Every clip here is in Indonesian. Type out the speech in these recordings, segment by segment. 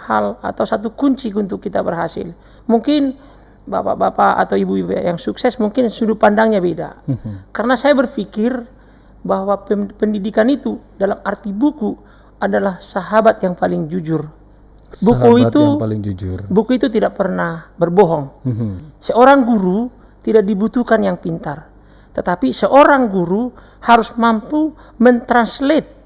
hal atau satu kunci untuk kita berhasil. Mungkin bapak-bapak atau ibu-ibu yang sukses mungkin sudut pandangnya beda. Karena saya berpikir bahwa pendidikan itu dalam arti buku adalah sahabat yang paling jujur. Buku itu tidak pernah berbohong. Seorang guru tidak dibutuhkan yang pintar, tetapi seorang guru harus mampu mentranslate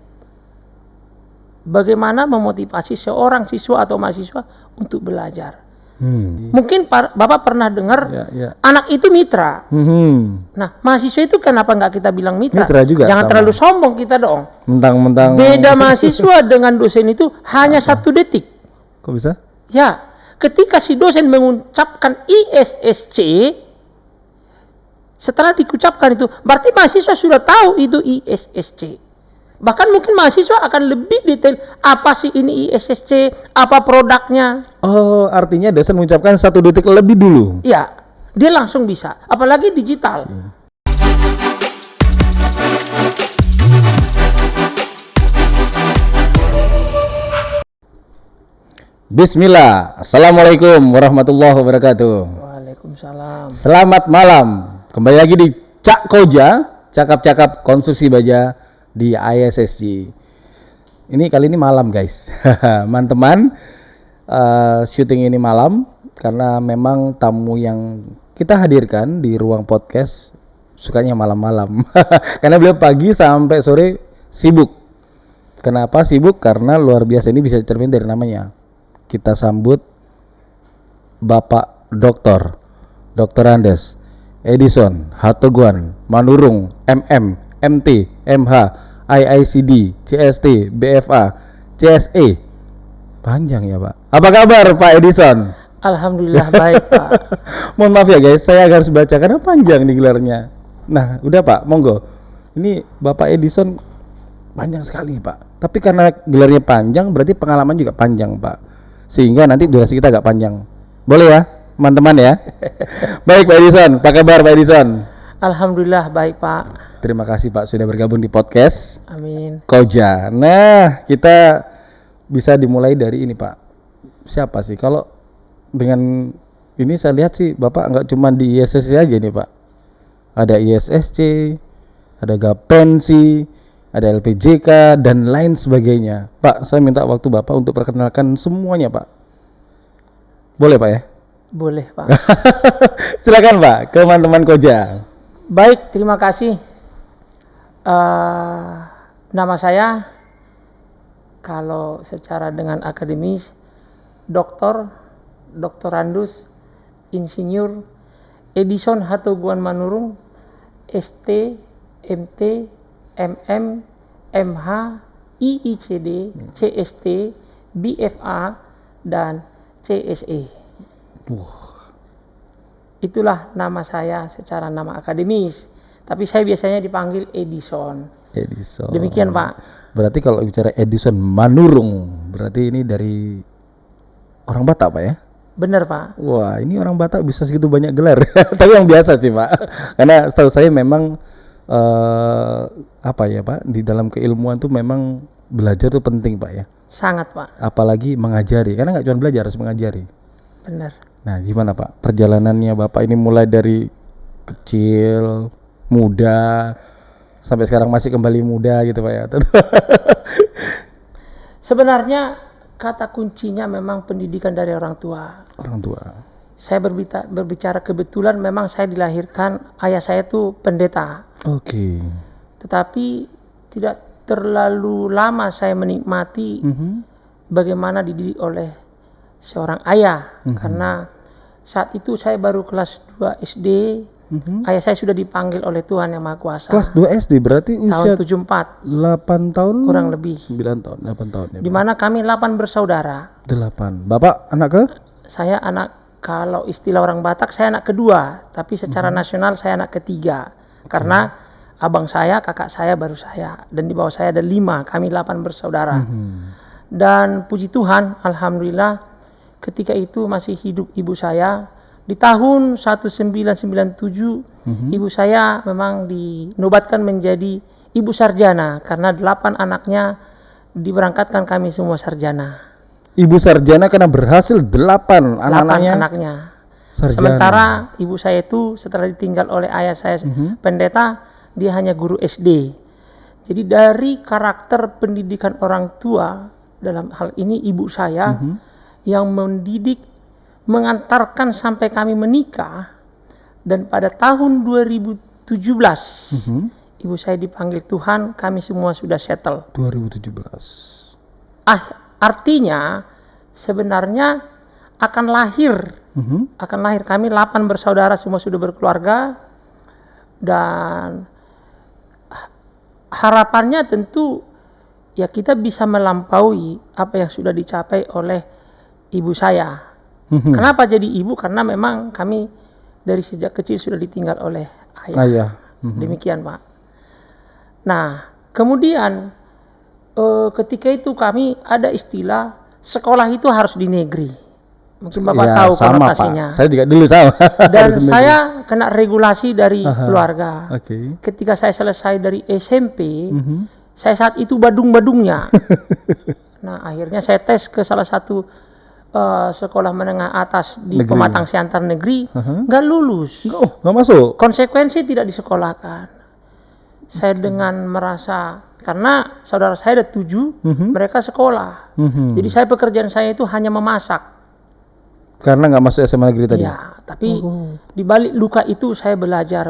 bagaimana memotivasi seorang siswa atau mahasiswa untuk belajar. Mungkin Bapak pernah dengar anak itu mitra. Nah, mahasiswa itu kenapa nggak kita bilang mitra juga, jangan sama. Terlalu sombong kita dong. Mentang-mentang beda mahasiswa dengan dosen itu hanya 1 detik. Kok bisa? Ya, ketika si dosen mengucapkan ISSC, setelah diucapkan itu berarti mahasiswa sudah tahu itu ISSC. Bahkan mungkin mahasiswa akan lebih detail, apa sih ini ISSC, apa produknya. Oh, artinya dosen mengucapkan 1 detik lebih dulu. Iya, dia langsung bisa, apalagi digital. Bismillah. Assalamualaikum warahmatullahi wabarakatuh. Waalaikumsalam. Selamat malam. Kembali lagi di Cak Koja, cakap-cakap konstruksi baja di ISSG. Ini kali ini malam guys. Teman-teman, syuting ini malam karena memang tamu yang kita hadirkan di ruang podcast sukanya malam-malam. Karena beliau pagi sampai sore sibuk. Kenapa sibuk? Karena luar biasa, ini bisa cermin dari namanya. Kita sambut Bapak Dr. Andes Edison Hatoguan Manurung MM MT MH IICD CST BFA CSE. Panjang ya Pak. Apa kabar Pak Edison? Alhamdulillah baik Pak. Mohon maaf ya guys, saya harus baca karena panjang nih gelarnya. Nah udah Pak, monggo. Ini Bapak Edison panjang sekali Pak. Tapi karena gelarnya panjang berarti pengalaman juga panjang Pak. Sehingga nanti durasi kita agak panjang. Boleh ya teman-teman ya. Baik Pak Edison, apa kabar Pak Edison? Alhamdulillah baik Pak. Terima kasih Pak sudah bergabung di podcast Amin Koja. Nah kita bisa dimulai dari ini Pak. Siapa sih? Kalau dengan ini saya lihat sih Bapak nggak cuma di ISSC aja nih Pak. Ada ISSC, ada Gapensi, ada LPJK dan lain sebagainya. Pak, saya minta waktu Bapak untuk perkenalkan semuanya Pak. Boleh Pak ya? Boleh Pak. Silakan Pak, ke teman-teman Koja. Baik, terima kasih. Nama saya kalau secara dengan akademis Doktorandus Insinyur Edison Hatoguan Manurung ST MT MM MH IICD CST BFA dan CSE. Itulah nama saya secara nama akademis. Tapi saya biasanya dipanggil Edison. Demikian Pak. Berarti kalau bicara Edison Manurung, berarti ini dari orang Batak Pak ya? Benar Pak. Wah ini orang Batak bisa segitu banyak gelar. Tapi yang biasa sih Pak. Karena setahu saya memang apa ya Pak, di dalam keilmuan tuh memang belajar tuh penting Pak ya. Sangat Pak. Apalagi mengajari, karena nggak cuma belajar, harus mengajari. Benar. Nah gimana Pak perjalanannya Bapak ini mulai dari kecil, muda, sampai sekarang masih kembali muda gitu Pak ya? Sebenarnya kata kuncinya memang pendidikan dari orang tua. Orang tua. Saya berbicara kebetulan memang saya dilahirkan, ayah saya itu pendeta. Oke. Tetapi tidak terlalu lama saya menikmati bagaimana dididik oleh seorang ayah. Karena saat itu saya baru kelas 2 SD. Ayah saya sudah dipanggil oleh Tuhan Yang Maha Kuasa. Kelas 2 SD berarti usia tahun 74. 8 tahun? Kurang lebih 9 tahun, 8 tahun ya. Di mana kami 8 bersaudara. 8. Bapak anak ke? Saya anak, kalau istilah orang Batak saya anak kedua, tapi secara nasional saya anak ketiga. Karena abang saya, kakak saya, baru saya, dan di bawah saya ada 5, kami 8 bersaudara. Dan puji Tuhan, alhamdulillah ketika itu masih hidup ibu saya. Di tahun 1997 ibu saya memang dinobatkan menjadi ibu sarjana karena 8 anaknya diberangkatkan kami semua sarjana. Ibu sarjana karena berhasil 8 anak-anaknya anaknya. sarjana. Sementara ibu saya itu setelah ditinggal oleh ayah saya pendeta, dia hanya guru SD. Jadi dari karakter pendidikan orang tua, dalam hal ini ibu saya yang mendidik, mengantarkan sampai kami menikah, dan pada tahun 2017 ibu saya dipanggil Tuhan, kami semua sudah settle. 2017. Artinya sebenarnya akan lahir kami 8 bersaudara, semua sudah berkeluarga, dan harapannya tentu ya kita bisa melampaui apa yang sudah dicapai oleh ibu saya. Kenapa jadi ibu? Karena memang kami dari sejak kecil sudah ditinggal oleh ayah. Demikian, Pak. Nah, kemudian ketika itu kami ada istilah sekolah itu harus di negeri. Mungkin Bapak tahu konotasinya. Pak. Saya juga dulu sama. Dan saya kena regulasi dari keluarga. Okay. Ketika saya selesai dari SMP, saya saat itu badung-badungnya. Nah, akhirnya saya tes ke salah satu sekolah menengah atas di negeri. Pematang Siantar Negeri, nggak lulus. Nggak masuk. Konsekuensi tidak disekolahkan. Saya dengan merasa, karena saudara saya ada 7, mereka sekolah. Jadi pekerjaan saya itu hanya memasak. Karena nggak masuk SMA negeri tadi? Ya, tapi di balik luka itu saya belajar,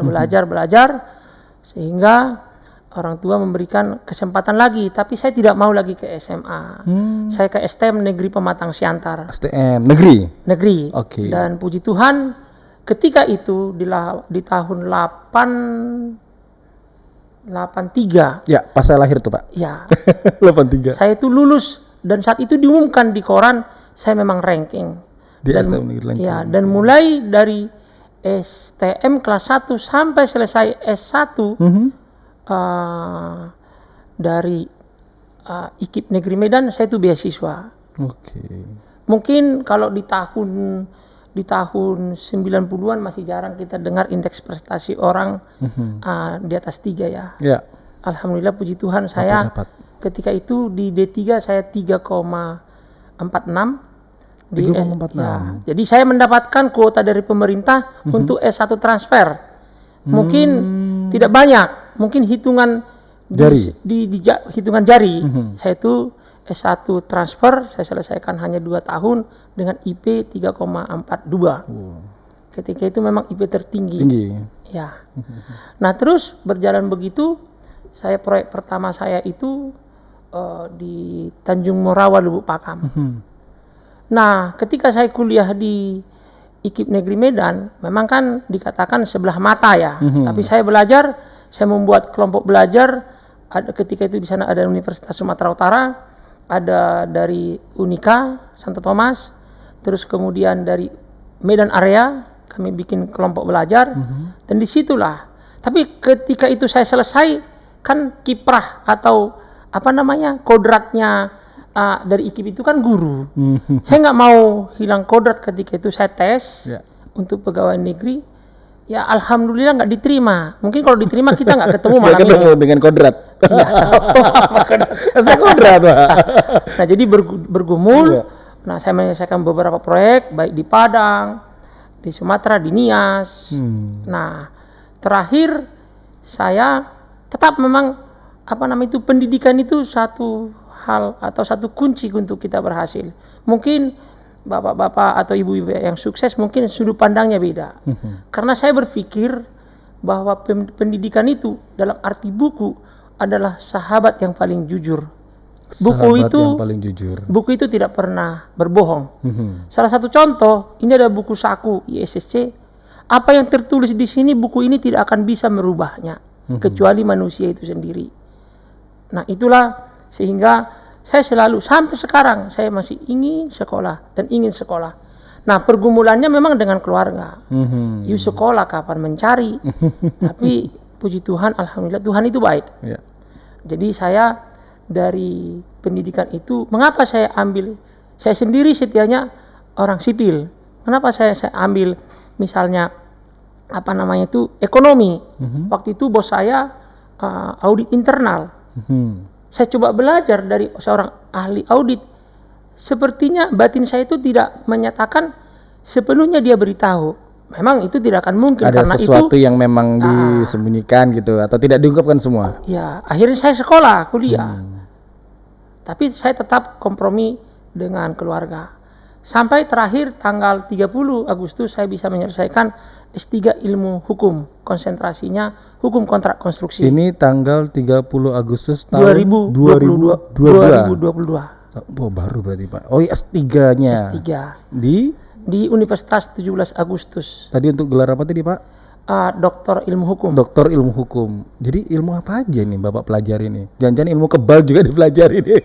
sehingga orang tua memberikan kesempatan lagi, tapi saya tidak mau lagi ke SMA. Saya ke STM Negeri Pematang Siantar. STM Negeri? Negeri. Oke. Dan puji Tuhan, ketika itu di tahun 83. Ya, pas saya lahir tuh, Pak. Ya. 83. Saya itu lulus, dan saat itu diumumkan di koran, saya memang ranking. Di STM Negeri ranking. Ya, dan mulai dari STM kelas 1 sampai selesai S1, dari IKIP Negeri Medan, saya itu beasiswa. Oke. Mungkin kalau di tahun 90-an masih jarang kita dengar indeks prestasi orang di atas 3 ya. Ya. Alhamdulillah puji Tuhan saya ketika itu di D3 saya 3,46. 3,46. Ya, jadi saya mendapatkan kuota dari pemerintah untuk S1 transfer. Mungkin tidak banyak, mungkin hitungan jari. Di hitungan jari. Saya itu S1 transfer, saya selesaikan hanya 2 tahun dengan IP 3,42. Ketika itu memang IP tertinggi. Tinggi. Ya. Nah, terus berjalan begitu, proyek pertama saya itu di Tanjung Morawa, Lubuk Pakam. Nah, ketika saya kuliah di IKIP Negeri Medan, memang kan dikatakan sebelah mata ya. Tapi saya belajar, saya membuat kelompok belajar. Ketika itu di sana ada Universitas Sumatera Utara, ada dari Unika Santo Thomas, terus kemudian dari Medan area kami bikin kelompok belajar, dan disitulah. Tapi ketika itu saya selesai, kan kiprah atau kodratnya dari IKIP itu kan guru. Saya nggak mau hilang kodrat. Ketika itu saya tes untuk pegawai negeri, ya alhamdulillah nggak diterima. Mungkin kalau diterima kita nggak ketemu malam ini. Ketemu dengan kodrat. Saya kodrat, Pak. Nah, jadi bergumul. Nah, saya menyelesaikan beberapa proyek baik di Padang, di Sumatera, di Nias. Nah, terakhir saya tetap memang pendidikan itu satu hal atau satu kunci untuk kita berhasil. Mungkin bapak-bapak atau ibu-ibu yang sukses mungkin sudut pandangnya beda. Karena saya berpikir bahwa pendidikan itu dalam arti buku adalah sahabat yang paling jujur. Buku itu tidak pernah berbohong. Salah satu contoh, ini ada buku saku ISSC. Apa yang tertulis di sini, buku ini tidak akan bisa merubahnya kecuali manusia itu sendiri. Nah, itulah sehingga saya selalu sampai sekarang saya masih ingin sekolah dan ingin sekolah. Nah, pergumulannya memang dengan keluarga. You sekolah kapan mencari? Tapi puji Tuhan, alhamdulillah Tuhan itu baik. Jadi saya dari pendidikan itu, mengapa saya ambil? Saya sendiri setianya orang sipil. Kenapa saya ambil misalnya ekonomi? Waktu itu bos saya audit internal. Saya coba belajar dari seorang ahli audit. sepertinya batin saya itu tidak menyatakan sepenuhnya dia beritahu. Memang itu tidak akan mungkin Ada karena sesuatu itu yang memang disembunyikan gitu atau tidak diungkapkan semua. ya akhirnya saya sekolah, kuliah. Tapi saya tetap kompromi dengan keluarga. Sampai terakhir tanggal 30 Agustus saya bisa menyelesaikan S3 Ilmu Hukum, konsentrasinya Hukum Kontrak Konstruksi. Ini tanggal 30 Agustus tahun 2022. 2022. Oh, baru berarti Pak. Oh, S3-nya. S3 Di Universitas 17 Agustus. tadi untuk gelar apa tadi Pak? Doktor Ilmu Hukum. Doktor Ilmu Hukum. Jadi ilmu apa aja nih Bapak pelajari nih? Jangan-jangan ilmu kebal juga dipelajari nih.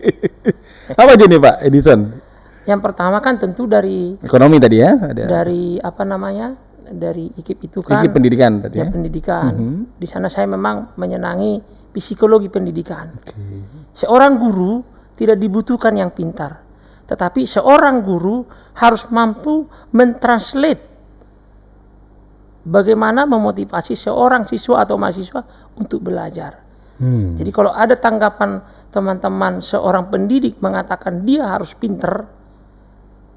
Apa aja nih Pak Edison? Yang pertama kan tentu dari Ekonomi tadi ya? Ada. dari apa namanya? Dari IKIP itu kan. IKIP pendidikan tadi Ya, ya? pendidikan. Di sana saya memang menyenangi psikologi pendidikan. Oke. Seorang guru tidak dibutuhkan yang pintar, tetapi seorang guru harus mampu mentranslate bagaimana memotivasi seorang siswa atau mahasiswa untuk belajar. Jadi kalau ada tanggapan teman-teman seorang pendidik mengatakan dia harus pintar,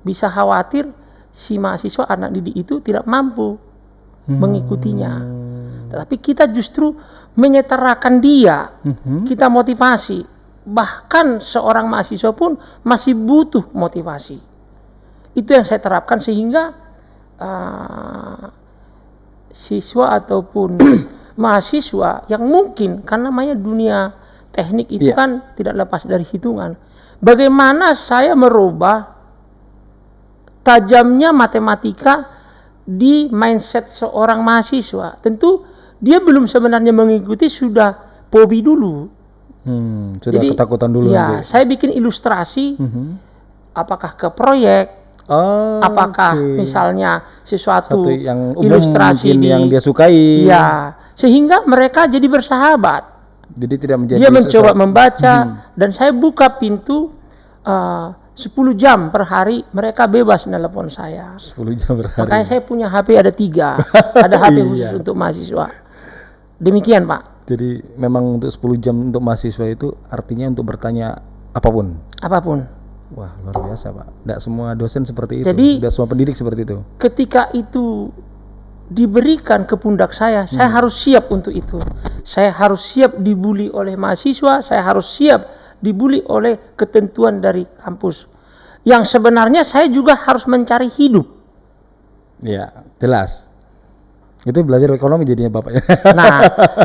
bisa khawatir si mahasiswa anak didik itu tidak mampu mengikutinya. Tetapi kita justru menyetarakan dia, kita motivasi. Bahkan seorang mahasiswa pun masih butuh motivasi. Itu yang saya terapkan sehingga siswa ataupun mahasiswa yang mungkin karena namanya dunia teknik itu kan tidak lepas dari hitungan. Bagaimana saya merubah tajamnya matematika di mindset seorang mahasiswa? Tentu dia belum sebenarnya mengikuti, sudah fobi dulu. Sudah Jadi, ketakutan dulu. Ya, saya bikin ilustrasi. Apakah ke proyek, apakah misalnya sesuatu yang umum ilustrasi yang dia sukai. Ya, sehingga mereka jadi bersahabat. Jadi tidak menjadi Dia mencoba membaca dan saya buka pintu 10 jam per hari mereka bebas nelpon saya. 10 jam per hari. Makanya saya punya HP ada 3. Ada HP khusus untuk mahasiswa. Demikian Pak. Jadi memang untuk 10 jam untuk mahasiswa itu artinya untuk bertanya apapun. Apapun. Wah, luar biasa Pak. Tidak semua dosen seperti itu. Jadi, tidak semua pendidik seperti itu. Ketika itu diberikan ke pundak saya harus siap untuk itu. Saya harus siap dibully oleh mahasiswa, saya harus siap dibully oleh ketentuan dari kampus. Yang sebenarnya saya juga harus mencari hidup. Ya, jelas. Itu belajar ekonomi jadinya Bapaknya. Nah,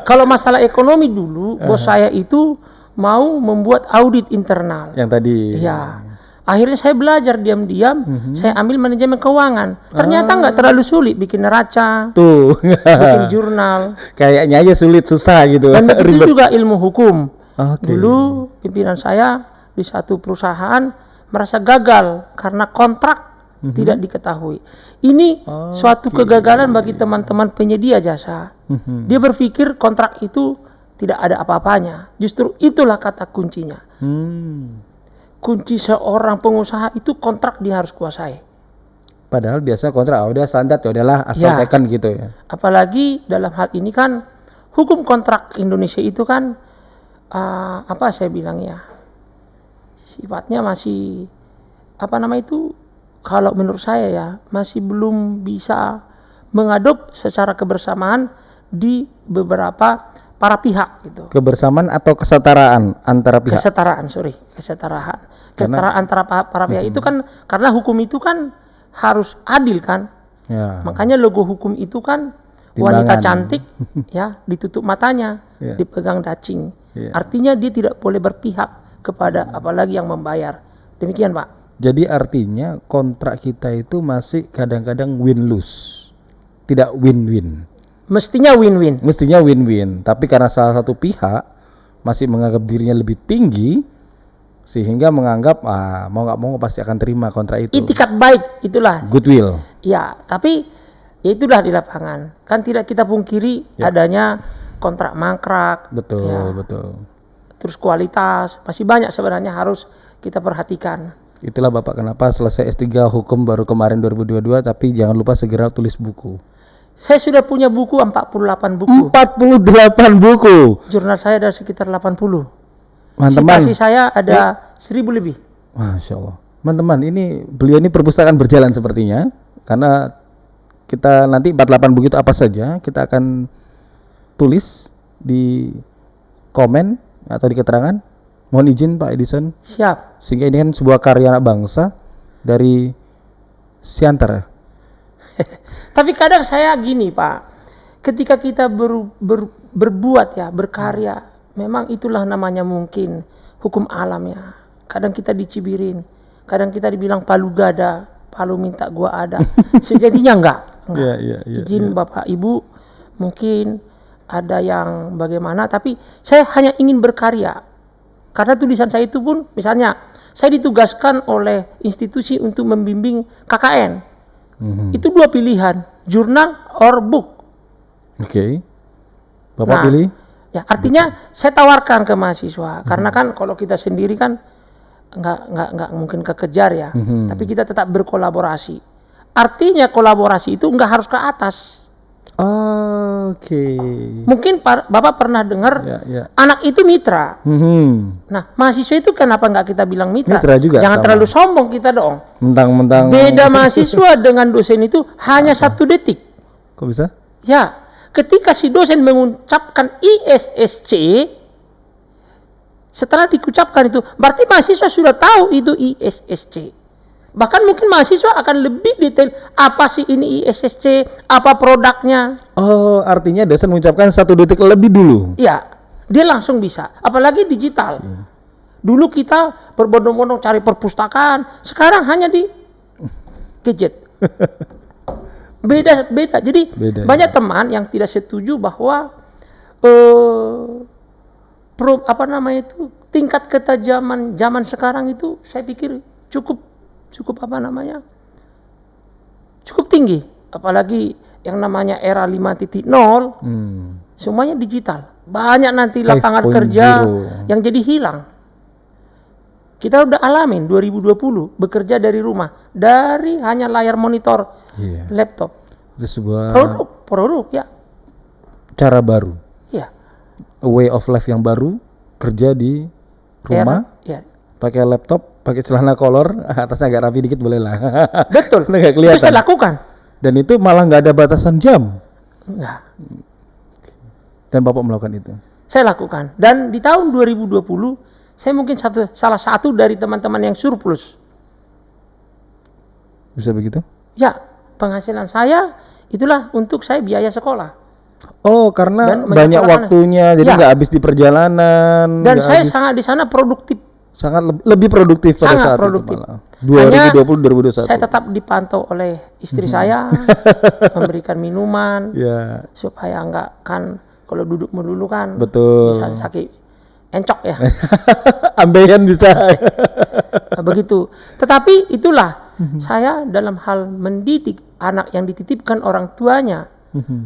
kalau masalah ekonomi dulu, bos saya itu mau membuat audit internal. Yang tadi. Ya. Akhirnya saya belajar diam-diam, saya ambil manajemen keuangan. Ternyata nggak terlalu sulit bikin neraca, Tuh. bikin jurnal. Kayaknya aja sulit, susah gitu. Dan begitu juga ilmu hukum. Oke. Dulu pimpinan saya di satu perusahaan merasa gagal karena kontrak tidak diketahui. Ini suatu kegagalan bagi teman-teman penyedia jasa. Dia berpikir kontrak itu tidak ada apa-apanya. Justru itulah kata kuncinya. Kunci seorang pengusaha itu kontrak dia harus kuasai. Padahal biasa kontrak udah standar ya udahlah asal tekan gitu ya. Apalagi dalam hal ini kan hukum kontrak Indonesia itu kan apa saya bilang ya, sifatnya masih kalau menurut saya ya masih belum bisa mengadop secara kebersamaan di beberapa para pihak gitu. Kebersamaan atau kesetaraan antara pihak? Kesetaraan antara para pihak itu kan karena hukum itu kan harus adil kan. Ya. Makanya logo hukum itu kan wanita cantik ya ditutup matanya, dipegang dacing. Artinya dia tidak boleh berpihak kepada apalagi yang membayar. Demikian Pak. Jadi artinya kontrak kita itu masih kadang-kadang win-lose. Tidak win-win. Mestinya win-win. Mestinya win-win. Tapi karena salah satu pihak masih menganggap dirinya lebih tinggi, sehingga menganggap mau nggak mau pasti akan terima kontrak itu. Itikat baik itulah. Goodwill. Ya, tapi ya itulah di lapangan. Kan tidak kita pungkiri adanya kontrak mangkrak. Betul, ya. betul. Terus kualitas masih banyak sebenarnya harus kita perhatikan. Itulah Bapak kenapa selesai S3 Hukum baru kemarin 2022, tapi jangan lupa segera tulis buku. Saya sudah punya buku 48 buku. 48 buku. Jurnal saya ada sekitar 80. Teman-teman. Citasi saya ada 1000 lebih. Masya Allah. Teman-teman, ini beliau ini perpustakaan berjalan sepertinya, karena kita nanti 48 buku itu apa saja kita akan tulis di komen atau di keterangan. Mohon izin Pak Edison. Siap. Sehingga ini kan sebuah karya anak bangsa dari Siantar. Tapi kadang saya gini Pak, ketika kita berbuat ya, berkarya, memang itulah namanya mungkin hukum alam ya. Kadang kita dicibirin, kadang kita dibilang palu gada, palu minta gua ada. Sejatinya enggak. Iya, Izin Bapak Ibu, mungkin ada yang bagaimana, tapi saya hanya ingin berkarya. Karena tulisan saya itu pun, misalnya, saya ditugaskan oleh institusi untuk membimbing KKN. Itu 2 pilihan, jurnal or book. Oke. Bapak pilih? Ya, artinya saya tawarkan ke mahasiswa, karena kan kalau kita sendiri kan nggak mungkin kekejar ya, tapi kita tetap berkolaborasi. Artinya kolaborasi itu nggak harus ke atas. Oke. Mungkin Bapak pernah dengar anak itu mitra. Nah, mahasiswa itu kenapa nggak kita bilang mitra? Mitra juga. Jangan sama. terlalu sombong kita dong. Mentang-mentang. Beda mahasiswa dengan dosen itu hanya 1 detik. Kok bisa? Ya, ketika si dosen mengucapkan ISSC, setelah diucapkan itu, berarti mahasiswa sudah tahu itu ISSC. Bahkan mungkin mahasiswa akan lebih detail, apa sih ini ISSC, apa produknya. Oh, artinya dosen mengucapkan 1 detik lebih dulu. Iya, dia langsung bisa. Apalagi digital. Dulu kita berbondong-bondong cari perpustakaan, sekarang hanya di gadget. Beda. Jadi banyak teman yang tidak setuju bahwa tingkat ketajaman zaman sekarang itu saya pikir cukup tinggi, apalagi yang namanya era 5.0, semuanya digital. Banyak nanti lapangan kerja yang jadi hilang. Kita udah alamin 2020 bekerja dari rumah, dari hanya layar monitor laptop. Itu sebuah produk ya. Cara baru. Ya. A way of life yang baru, kerja di rumah. Pakai laptop, pakai celana kolor, atasnya agak rapi dikit boleh lah. Betul. Nggak kelihatan. Itu saya lakukan. Dan itu malah nggak ada batasan jam. Enggak. Dan Bapak melakukan itu. Saya lakukan. Dan di tahun 2020, saya mungkin salah satu dari teman-teman yang surplus. Bisa begitu? Ya, penghasilan saya itulah untuk saya biaya sekolah. Oh, karena banyak waktunya, jadi nggak habis di perjalanan. Dan saya sangat di sana produktif. Sangat lebih produktif pada saat produktif. Itu malah. 2020-2021. Saya tetap dipantau oleh istri saya, memberikan minuman, supaya enggak kan kalau duduk melulu kan bisa sakit encok ya. Ambeien bisa. Begitu. Tetapi itulah saya dalam hal mendidik anak yang dititipkan orang tuanya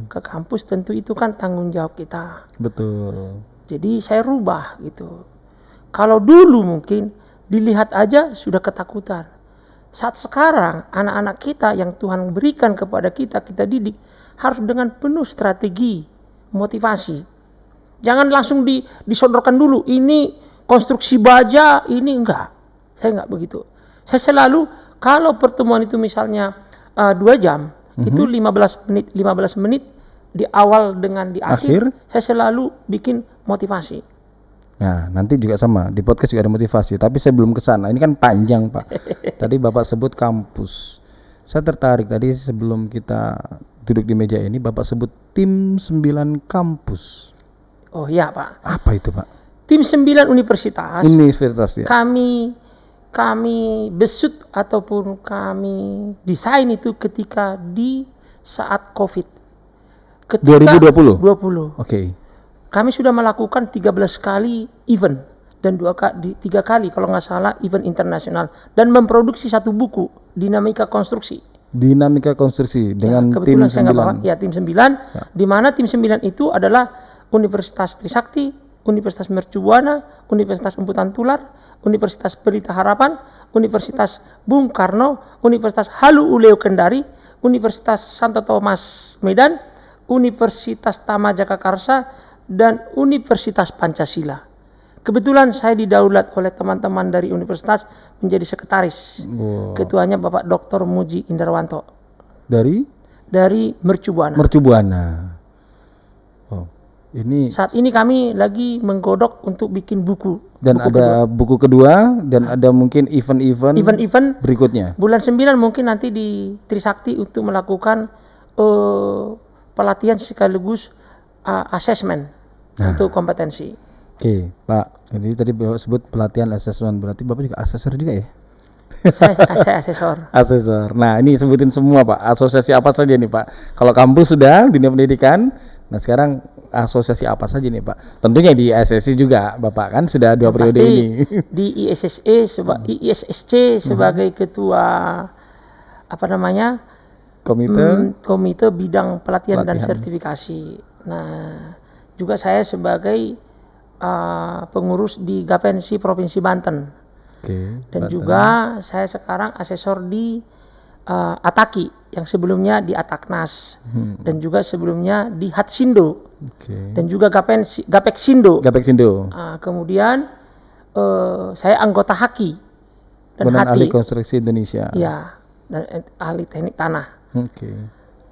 ke kampus, tentu itu kan tanggung jawab kita. Betul. Jadi saya rubah gitu. Kalau dulu mungkin dilihat aja sudah ketakutan. Saat sekarang anak-anak kita yang Tuhan berikan kepada kita didik harus dengan penuh strategi, motivasi. Jangan langsung disodorkan dulu, ini konstruksi baja, ini enggak. Saya enggak begitu. Saya selalu kalau pertemuan itu misalnya 2 jam, itu 15 menit di awal dengan di akhir, saya selalu bikin motivasi. Nah, nanti juga sama, di podcast juga ada motivasi, tapi saya belum ke sana. Ini kan panjang, Pak. Tadi Bapak sebut kampus. Saya tertarik tadi sebelum kita duduk di meja ini, Bapak sebut tim 9 kampus. Oh iya, Pak. Apa itu, Pak? Tim 9 universitas. Universitas ya. Kami besut ataupun kami desain itu ketika di saat Covid. Ketika 2020. 20. Oke. Kami sudah melakukan 13 kali event dan 3 kali kalau nggak salah event internasional dan memproduksi 1 buku Dinamika Konstruksi. Dinamika Konstruksi dengan tim 9. Tim 9 di mana tim 9 itu adalah Universitas Trisakti, Universitas Mercubuana, Universitas Emputan Tular, Universitas Pelita Harapan, Universitas Bung Karno, Universitas Halu Uleo Kendari, Universitas Santo Thomas Medan, Universitas Tama Jagakarsa, dan Universitas Pancasila. Kebetulan saya didaulat oleh teman-teman dari universitas menjadi sekretaris. Wow. Ketuanya Bapak Dr. Muji Indarwanto dari Mercubuana. Mercubuana. Oh, ini Saat ini kami lagi menggodok untuk bikin buku. dan Buku ada buku kedua dan ada mungkin event-event event berikutnya. bulan 9 mungkin nanti di Trisakti untuk melakukan pelatihan sekaligus asesmen untuk kompetensi. Oke, Pak. Jadi tadi Bapak sebut pelatihan asesmen, berarti Bapak juga asesor juga ya? Saya asesor. Asesor. Nah, ini sebutin semua, Pak. Asosiasi apa saja nih, Pak? Kalau kampus sudah dunia pendidikan, nah sekarang asosiasi apa saja nih, Pak? Tentunya di SSC juga, Bapak kan sudah 2 periode Pasti ini. di ISSC sebagai ketua apa namanya? Komite bidang pelatihan dan sertifikasi. Nah, juga saya sebagai pengurus di Gapensi Provinsi Banten. Oke, Dan Banten. juga saya sekarang asesor di Ataki yang sebelumnya di Ataknas dan juga sebelumnya di Hatsindo dan juga Gapeksindo. Gapeksindo. Kemudian saya anggota HAKI dan Badan HATI. Ahli Konstruksi Indonesia. Ya, dan ahli teknik tanah. Oke.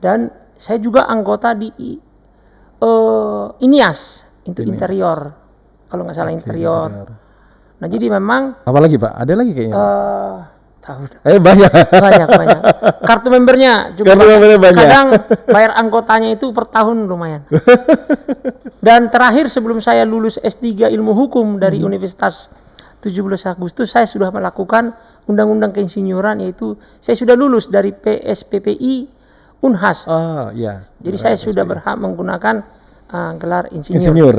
Dan saya juga anggota di INIAS untuk interior. Kalau nggak salah interior. Nah, jadi memang Apa lagi, Pak? Ada lagi kayaknya. tahu Banyak. banyak. Kartu membernya juga Kartu membernya banyak. Kadang bayar anggotanya itu per tahun lumayan. Dan terakhir sebelum saya lulus S3 Ilmu Hukum dari Universitas 17 Agustus, saya sudah melakukan undang-undang keinsinyuran, yaitu saya sudah lulus dari PSPPI Unhas. Oh, iya. Jadi saya sudah berhak menggunakan gelar insinyur. Insinyur.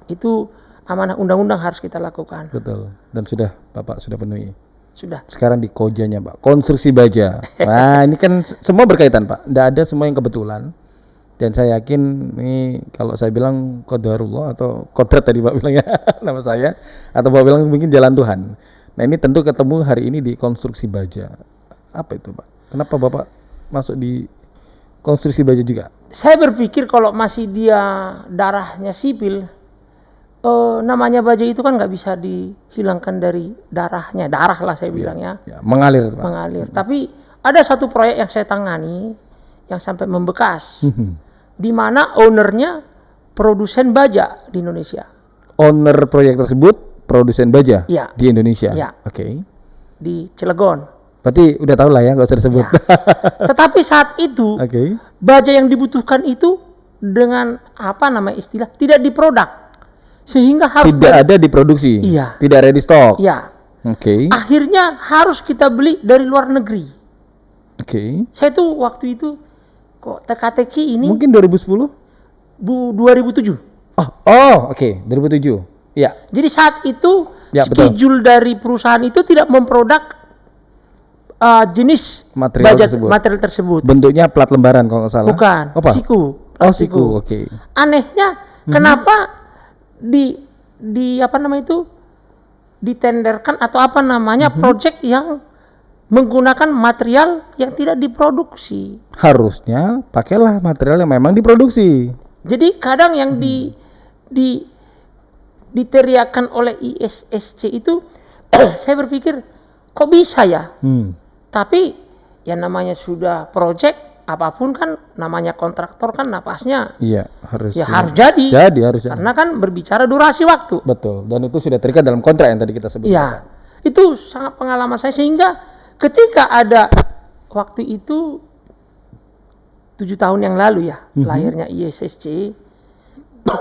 Itu amanah undang-undang harus kita lakukan. Betul. Dan sudah Bapak sudah penuhi. Sudah. Sekarang di Kojanya, Pak. Konstruksi baja. Nah, ini kan semua berkaitan, Pak. Tidak ada semua yang kebetulan. Dan saya yakin ini kalau saya bilang qadarullah atau kodrat tadi Pak bilang ya nama saya, atau Bapak bilang mungkin jalan Tuhan. Nah, ini tentu ketemu hari ini di konstruksi baja. Apa itu, Pak? Kenapa Bapak masuk di konstruksi baja juga? Saya berpikir kalau masih dia darahnya sipil, namanya baja itu kan nggak bisa dihilangkan dari darahnya. Darah lah saya bilangnya. Ya, mengalir, Pak. Mengalir. Tapi ada satu proyek yang saya tangani yang sampai membekas, di mana ownernya produsen baja di Indonesia. Owner proyek tersebut produsen baja Ya. di Indonesia. Ya. Oke. Di Cilegon. Berarti udah tahu lah ya, nggak usah disebut. Ya. Tetapi saat itu Oke. baja yang dibutuhkan itu dengan apa nama istilah tidak diproduk, sehingga harus Tidak ada diproduksi. Iya. Tidak ready stock. ya Oke. akhirnya harus kita beli dari luar negeri. Oke. Saya tuh waktu itu kok teka-teki ini Mungkin 2010? 2007. Oke, 2007. Ya. Jadi saat itu Ya, betul. schedule dari perusahaan itu tidak memproduk jenis Material baja tersebut. material tersebut. Bentuknya plat lembaran kalau nggak salah. Bukan, Apa? siku. Oh, siku. Oke. Anehnya kenapa di apa namanya itu ditenderkan atau apa namanya project yang menggunakan material yang tidak diproduksi. Harusnya pakailah material yang memang diproduksi. Jadi kadang yang diteriakan oleh ISSC itu saya berpikir kok bisa ya? Tapi ya namanya sudah project, apapun kan namanya kontraktor kan napasnya Iya, harus. ya harus jadi. Harus jadi. Karena kan berbicara durasi waktu. Betul. Dan itu sudah terikat dalam kontrak yang tadi kita sebutkan. Iya. Itu sangat pengalaman saya, sehingga ketika ada waktu itu 7 tahun yang lalu ya, lahirnya ISSC,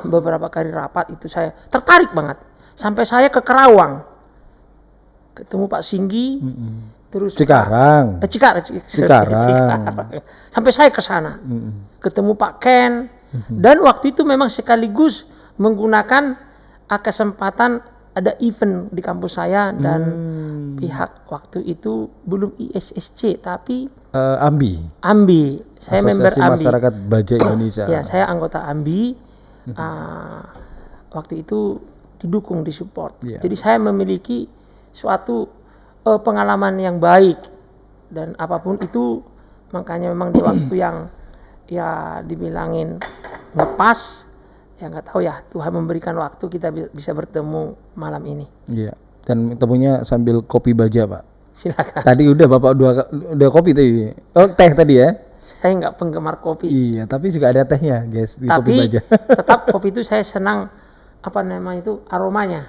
beberapa kali rapat itu saya tertarik banget. Sampai saya ke Kerawang. Ketemu Pak Singgi, terus Cikarang. Cikarang. Sampai saya ke sana. Ketemu Pak Ken, dan waktu itu memang sekaligus menggunakan kesempatan ada event di kampus saya, dan pihak waktu itu belum ISSC tapi AMBI. Saya member Asosiasi AMBI. Masyarakat Baja Indonesia. Ya, saya anggota AMBI. Waktu itu didukung, disupport. Yeah. Jadi saya memiliki suatu pengalaman yang baik, dan apapun itu makanya memang di waktu yang ya dibilangin ngepas, Ya nggak tahu ya, Tuhan memberikan waktu kita bisa bertemu malam ini. Iya. Dan ketemunya sambil kopi baja, Pak. Silakan. Tadi udah Bapak udah kopi tadi. Oh, teh tadi ya. Saya nggak penggemar kopi. Iya, tapi juga ada tehnya, guys, di kopi Tapi baja. tetap kopi itu saya senang aromanya.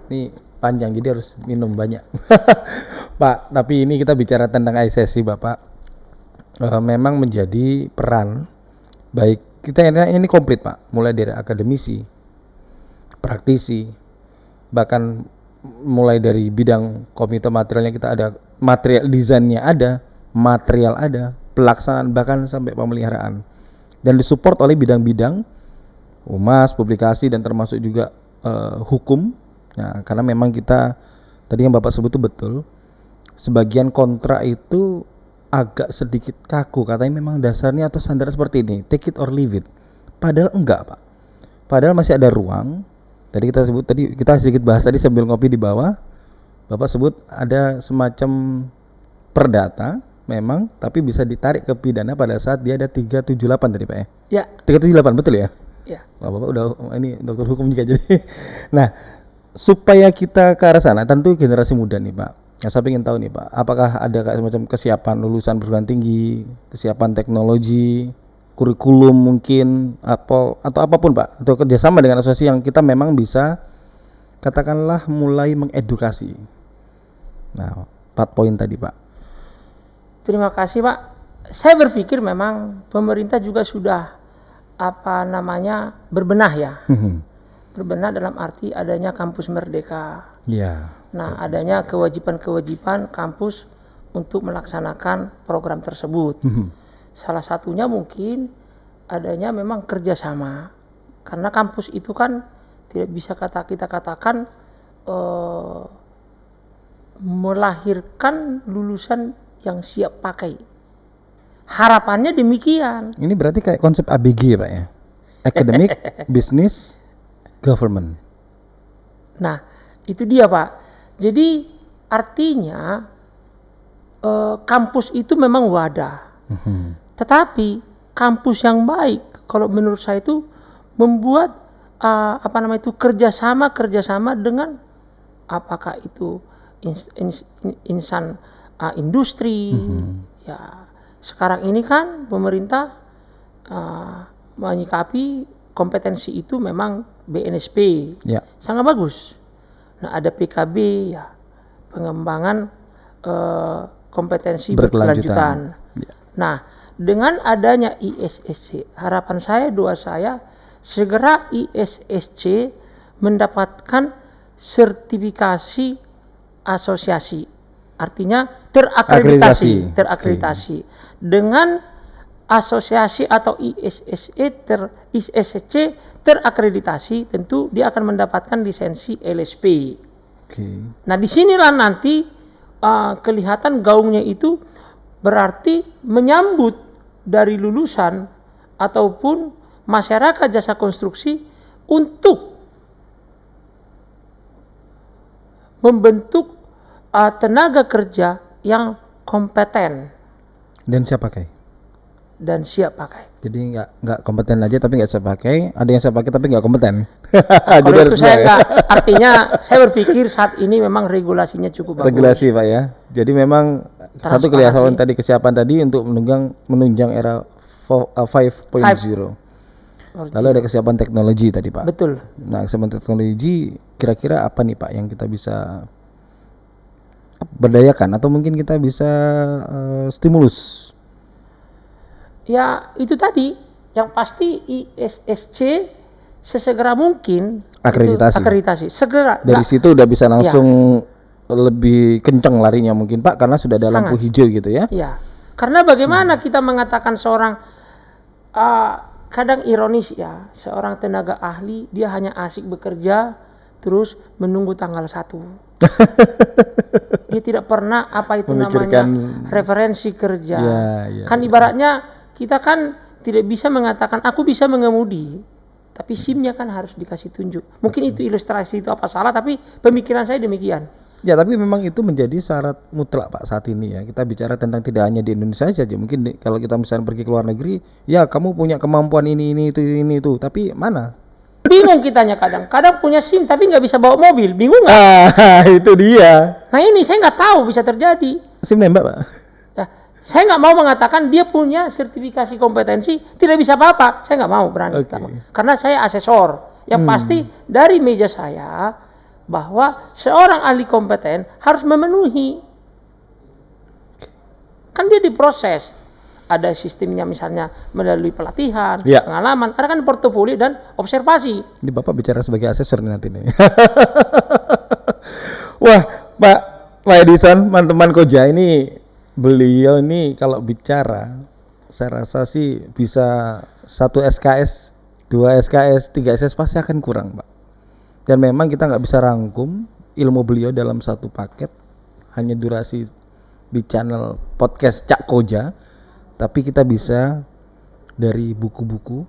Ini panjang jadi harus minum banyak. Pak, tapi ini kita bicara tentang ISSC, Bapak. Memang menjadi peran baik kita ini komplit, Pak. Mulai dari akademisi, praktisi, bahkan mulai dari bidang komite materialnya kita ada, material desainnya ada, material ada, pelaksanaan bahkan sampai pemeliharaan. Dan disupport oleh bidang-bidang humas, publikasi dan termasuk juga hukum. Nah, karena memang kita tadi yang Bapak sebut itu betul. Sebagian kontrak itu agak sedikit kaku, katanya memang dasarnya atau standar seperti ini, take it or leave it. Padahal enggak, Pak. Padahal masih ada ruang. Tadi kita sedikit bahas tadi sambil ngopi di bawah. Bapak sebut ada semacam perdata memang, tapi bisa ditarik ke pidana pada saat dia ada 378 tadi, Pak ya. Ya. 378 betul ya? Ya. Wah, Bapak udah ini dokter hukum juga jadi. Nah, supaya kita ke arah sana, tentu generasi muda nih, Pak. Nah, saya ingin tahu nih, Pak, apakah ada kayak semacam kesiapan lulusan perguruan tinggi, kesiapan teknologi, kurikulum mungkin, atau apapun, Pak, atau kerjasama dengan asosiasi yang kita memang bisa katakanlah mulai mengedukasi. Nah, 4 poin tadi, Pak. Terima kasih, Pak. Saya berpikir memang pemerintah juga sudah berbenah ya. Berbenah dalam arti adanya kampus merdeka. Iya. Nah, adanya kewajiban-kewajiban kampus untuk melaksanakan program tersebut. Salah satunya mungkin adanya memang kerjasama. Karena kampus itu kan tidak bisa kita katakan melahirkan lulusan yang siap pakai. Harapannya demikian. Ini berarti kayak konsep ABG ya, Pak ya? Academic, Business, Government. Nah, itu dia, Pak. Jadi artinya kampus itu memang wadah. Tetapi kampus yang baik, kalau menurut saya itu membuat kerjasama dengan apakah itu insan industri. Ya, sekarang ini kan pemerintah menyikapi kompetensi itu memang BNSP. Ya. Sangat bagus. Nah, ada PKB ya, pengembangan kompetensi berkelanjutan. Ya. Nah, dengan adanya ISSC, harapan saya, doa saya, segera ISSC mendapatkan sertifikasi asosiasi. Artinya terakreditasi. Okay. Dengan asosiasi atau ISSC terakreditasi, tentu dia akan mendapatkan lisensi LSP. Okay. Nah, disinilah nanti kelihatan gaungnya itu berarti menyambut dari lulusan ataupun masyarakat jasa konstruksi untuk membentuk tenaga kerja yang kompeten dan siap pakai. Jadi nggak kompeten aja tapi nggak siap pakai, ada yang siap pakai tapi nggak kompeten. Kalau itu saya nggak, artinya saya berpikir saat ini memang regulasinya cukup bagus. Regulasi, Pak ya. Jadi memang satu kelihatan tadi kesiapan tadi untuk menunjang era 5.0. Lalu ada kesiapan teknologi tadi, Pak. Betul. Nah, kesiapan teknologi kira-kira apa nih, Pak, yang kita bisa berdayakan atau mungkin kita bisa stimulus? Ya, itu tadi yang pasti ISSC sesegera mungkin akreditasi. Segera. Dari situ udah bisa langsung lebih kencang larinya mungkin, Pak, karena sudah ada lampu hijau gitu ya. Iya. Karena bagaimana kita mengatakan seorang kadang ironis ya, seorang tenaga ahli dia hanya asik bekerja terus menunggu tanggal 1. Dia tidak pernah namanya referensi kerja. Kan ibaratnya kita kan tidak bisa mengatakan aku bisa mengemudi, tapi SIM-nya kan harus dikasih tunjuk. Mungkin itu ilustrasi itu apa salah, tapi pemikiran saya demikian. Ya, tapi memang itu menjadi syarat mutlak Pak saat ini ya. Kita bicara tentang tidak hanya di Indonesia saja. Mungkin kalau kita misalnya pergi ke luar negeri, ya kamu punya kemampuan ini itu. Tapi mana? Bingung kitanya kadang punya SIM tapi nggak bisa bawa mobil, bingung nggak? Itu dia. Nah ini saya nggak tahu bisa terjadi. SIM nembak Pak. Ya, saya nggak mau mengatakan dia punya sertifikasi kompetensi tidak bisa apa-apa. Saya nggak mau berani. Karena saya asesor. Yang pasti dari meja saya bahwa seorang ahli kompeten harus memenuhi. Kan dia diproses. Ada sistemnya misalnya melalui pelatihan, pengalaman, ada kan portofolio dan observasi. Ini Bapak bicara sebagai asesor nanti nih. Wah, Pak Edison, teman-teman Koja ini, beliau ini kalau bicara, saya rasa sih bisa 1 SKS, 2 SKS, 3 SKS pasti akan kurang, Pak. Dan memang kita nggak bisa rangkum ilmu beliau dalam satu paket, hanya durasi di channel podcast Cak Koja, tapi kita bisa dari buku-buku,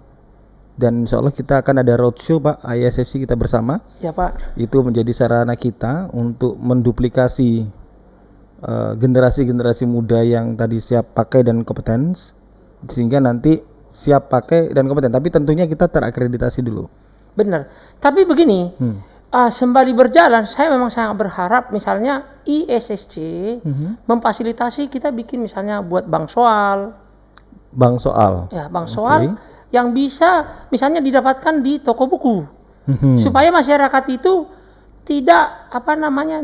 dan insya Allah kita akan ada roadshow Pak, ISSC kita bersama. Ya Pak. Itu menjadi sarana kita untuk menduplikasi generasi-generasi muda yang tadi siap pakai dan kompeten, sehingga nanti siap pakai dan kompeten. Tapi tentunya kita terakreditasi dulu. Benar. Tapi begini, sembari berjalan, saya memang sangat berharap misalnya ISSC memfasilitasi kita bikin misalnya buat bank soal. Bank soal. Ya, bank soal yang bisa misalnya didapatkan di toko buku. Supaya masyarakat itu tidak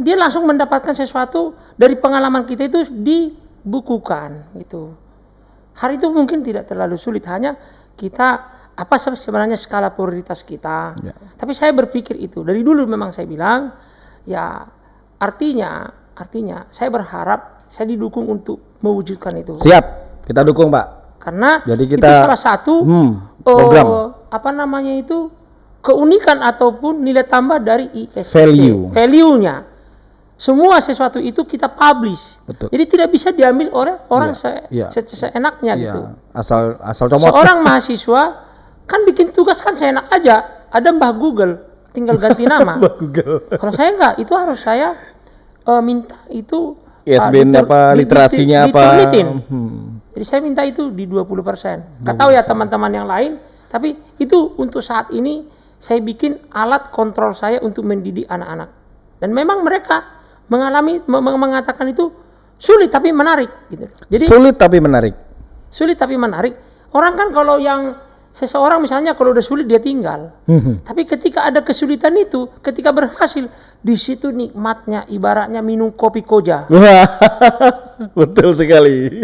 dia langsung mendapatkan sesuatu dari pengalaman kita itu dibukukan gitu. Hari itu mungkin tidak terlalu sulit, hanya kita apa sebenarnya skala prioritas kita. Tapi saya berpikir itu dari dulu memang saya bilang ya artinya saya berharap saya didukung untuk mewujudkan itu. Siap, kita dukung Pak. Karena jadi kita, itu salah satu program keunikan ataupun nilai tambah dari ISSC. Value-nya. Semua sesuatu itu kita publish. Betul. Jadi tidak bisa diambil oleh orang seenaknya gitu. Asal comot. Seorang mahasiswa kan bikin tugas kan seenak aja. Ada Mbah Google, tinggal ganti nama. Mbah Google. Kalau saya enggak, itu harus saya minta itu ISBN literasinya apa? Jadi saya minta itu di 20%. Nggak tahu ya teman-teman yang lain, tapi itu untuk saat ini saya bikin alat kontrol saya untuk mendidik anak-anak. Dan memang mereka mengatakan itu sulit tapi menarik gitu. Jadi sulit tapi menarik. Sulit tapi menarik. Orang kan kalau yang seseorang misalnya kalau udah sulit dia tinggal. Tapi ketika ada kesulitan itu, ketika berhasil, di situ nikmatnya ibaratnya minum kopi koja. Betul sekali.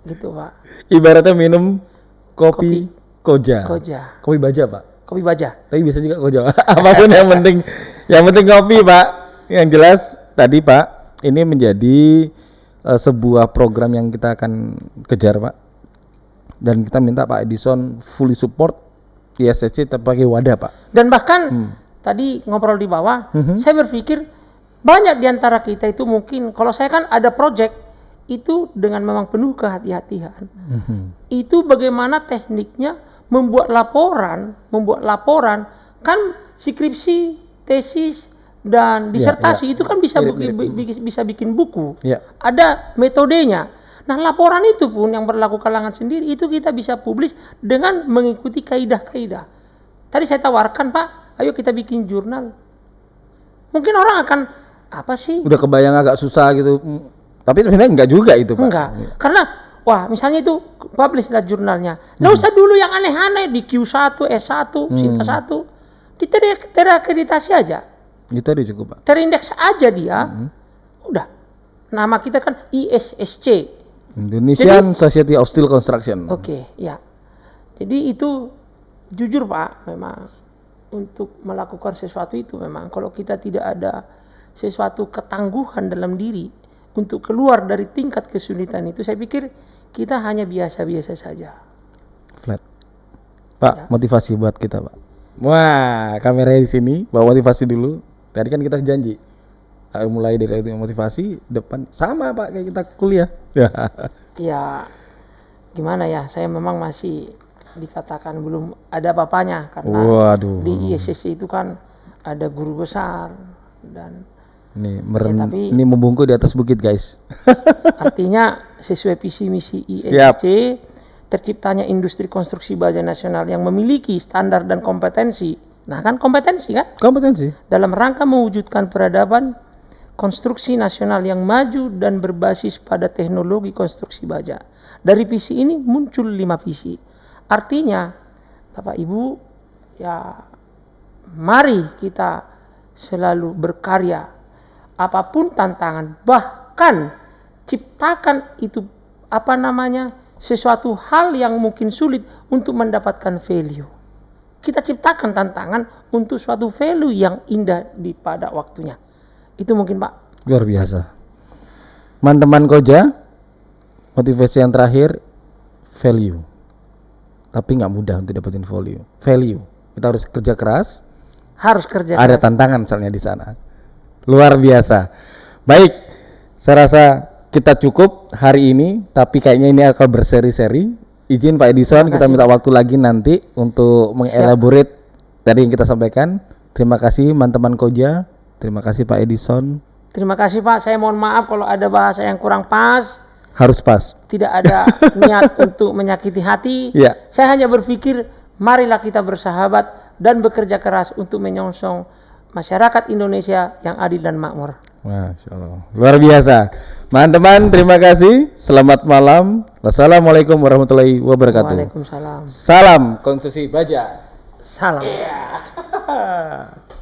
Gitu Pak. Ibaratnya minum kopi koja. Kopi baja Pak. Kopi baja. Tapi bisa juga koja. Apapun yang penting kopi Pak. Yang jelas tadi Pak, ini menjadi sebuah program yang kita akan kejar Pak. Dan kita minta Pak Edison fully support ISSC sebagai wadah Pak. Dan bahkan tadi ngobrol di bawah, saya berpikir banyak diantara kita itu mungkin, kalau saya kan ada project itu dengan memang penuh kehati-hatian. Itu bagaimana tekniknya membuat laporan kan skripsi, tesis dan disertasi itu kan bisa bikin buku. Ada metodenya. Nah laporan itu pun yang berlaku kalangan sendiri itu kita bisa publish dengan mengikuti kaidah-kaidah. Tadi saya tawarkan Pak, ayo kita bikin jurnal. Mungkin orang akan apa sih? Udah kebayang agak susah gitu. Tapi sebenarnya enggak juga itu Pak. Enggak. Karena misalnya itu publish lah jurnalnya. Nggak usah dulu yang aneh-aneh di Q1, S1, Sinta 1. Terakreditasi aja. Itu aja cukup Pak. Terindeks aja dia. Udah. Nama kita kan ISSC. Indonesian Society of Steel Construction. Ya. Jadi itu jujur Pak, memang untuk melakukan sesuatu itu memang kalau kita tidak ada sesuatu ketangguhan dalam diri untuk keluar dari tingkat kesulitan itu, saya pikir kita hanya biasa-biasa saja. Flat. Pak, motivasi buat kita Pak. Wah, kameranya di sini, bawa motivasi dulu. Tadi kan kita janji. Mulai dari itu motivasi depan sama Pak kayak kita kuliah. Ya gimana ya, saya memang masih dikatakan belum ada apa-apanya karena di ISSC itu kan ada guru besar dan Tapi- ini membungkuk di atas bukit, guys. Artinya sesuai visi misi Siap. IESC, terciptanya industri konstruksi baja nasional yang memiliki standar dan kompetensi. Nah kan kompetensi kan? Kompetensi. Dalam rangka mewujudkan peradaban konstruksi nasional yang maju dan berbasis pada teknologi konstruksi baja. Dari visi ini muncul 5 visi. Artinya, Bapak Ibu, ya mari kita selalu berkarya. Apapun tantangan, bahkan ciptakan itu sesuatu hal yang mungkin sulit untuk mendapatkan value. Kita ciptakan tantangan untuk suatu value yang indah pada waktunya. Itu mungkin Pak. Luar biasa. Teman-teman Koja, motivasi yang terakhir, value. Tapi nggak mudah untuk dapetin value. Kita harus kerja keras. Harus kerja Ada keras. tantangan misalnya di sana. Luar biasa. Baik, saya rasa kita cukup hari ini, tapi kayaknya ini akan berseri-seri. Izin Pak Edison, kita minta waktu lagi nanti untuk mengelaborate dari yang kita sampaikan. Terima kasih teman-teman Koja. Terima kasih Pak Edison. Terima kasih Pak, saya mohon maaf kalau ada bahasa yang kurang pas. Harus pas. Tidak ada niat untuk menyakiti hati. Iya. Saya hanya berpikir, marilah kita bersahabat dan bekerja keras untuk menyongsong masyarakat Indonesia yang adil dan makmur. Masya Allah. Luar biasa. Teman-teman, terima kasih. Selamat malam. Wassalamualaikum warahmatullahi wabarakatuh. Waalaikumsalam. Salam konstruksi baja. Salam. Yeah.